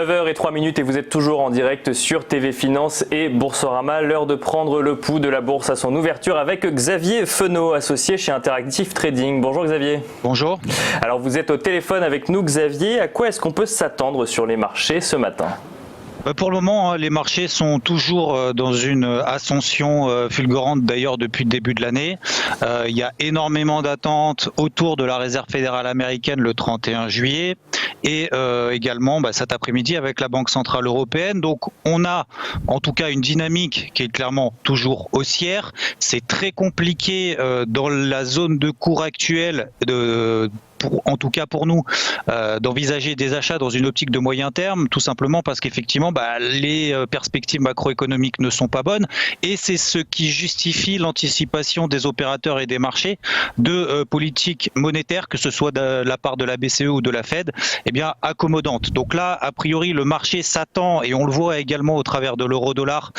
9h03 et vous êtes toujours en direct sur TV Finance et Boursorama. L'heure de prendre le pouls de la bourse à son ouverture avec Xavier Fenot, associé chez Interactive Trading. Bonjour Xavier. Bonjour. Alors vous êtes au téléphone avec nous Xavier. À quoi est-ce qu'on peut s'attendre sur les marchés ce matin ? Pour le moment, les marchés sont toujours dans une ascension fulgurante d'ailleurs depuis le début de l'année. Il y a énormément d'attentes autour de la Réserve fédérale américaine le 31 juillet et également cet après-midi avec la Banque centrale européenne. Donc on a en tout cas une dynamique qui est clairement toujours haussière. C'est très compliqué dans la zone de cours actuelle en tout cas pour nous, d'envisager des achats dans une optique de moyen terme, tout simplement parce qu'effectivement, les perspectives macroéconomiques ne sont pas bonnes et c'est ce qui justifie l'anticipation des opérateurs et des marchés de politiques monétaires, que ce soit de la part de la BCE ou de la Fed, accommodantes. Donc là, a priori, le marché s'attend, et on le voit également au travers de l'euro-dollar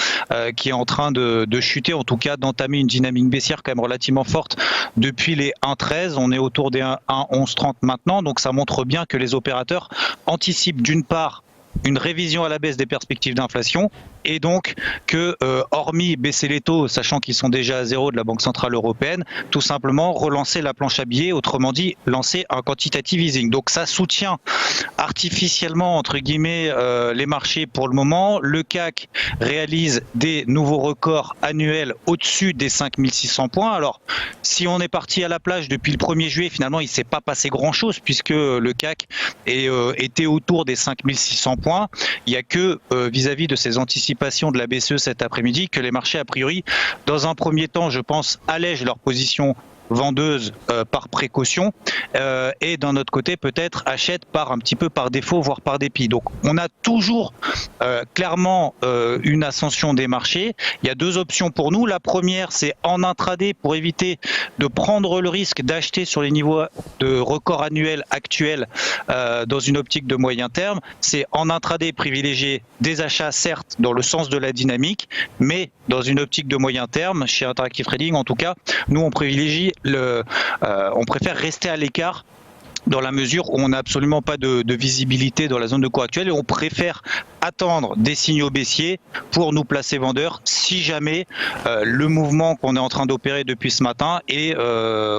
qui est en train de chuter, en tout cas d'entamer une dynamique baissière quand même relativement forte depuis les 1,13. On est autour des 1,1130 maintenant, donc ça montre bien que les opérateurs anticipent d'une part une révision à la baisse des perspectives d'inflation et donc que, hormis baisser les taux, sachant qu'ils sont déjà à zéro de la Banque centrale européenne, tout simplement relancer la planche à billets, autrement dit lancer un quantitative easing. Donc ça soutient artificiellement entre guillemets les marchés pour le moment. Le CAC réalise des nouveaux records annuels au-dessus des 5600 points. Alors si on est parti à la plage depuis le 1er juillet, finalement il ne s'est pas passé grand-chose puisque le CAC était autour des 5600 points. Il n'y a que vis-à-vis de ces anticipations de la BCE cet après-midi que les marchés, a priori, dans un premier temps, je pense, allègent leur position vendeuse par précaution et d'un autre côté peut-être achètent un petit peu par défaut, voire par dépit. Donc on a toujours clairement une ascension des marchés. Il y a deux options pour nous. La première, c'est en intraday pour éviter de prendre le risque d'acheter sur les niveaux de record annuel actuels dans une optique de moyen terme. C'est en intraday privilégier des achats, certes, dans le sens de la dynamique, mais dans une optique de moyen terme, chez Interactive Trading en tout cas, nous on privilégie on préfère rester à l'écart dans la mesure où on n'a absolument pas de visibilité dans la zone de cours actuelle et on préfère attendre des signaux baissiers pour nous placer vendeurs si jamais le mouvement qu'on est en train d'opérer depuis ce matin est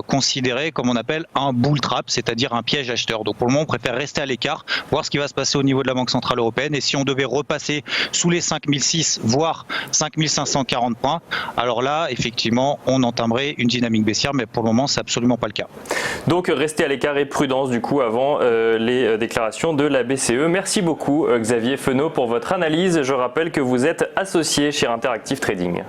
considéré comme on appelle un bull trap, c'est-à-dire un piège acheteur. Donc pour le moment, on préfère rester à l'écart, voir ce qui va se passer au niveau de la Banque centrale européenne et si on devait repasser sous les 5006 voire 5540 points, alors là, effectivement, on entamerait une dynamique baissière, mais pour le moment, c'est absolument pas le cas. Donc restez à l'écart et prudence du coup avant les déclarations de la BCE. Merci beaucoup Xavier Fenot pour votre analyse. Je rappelle que vous êtes associé chez Interactive Trading.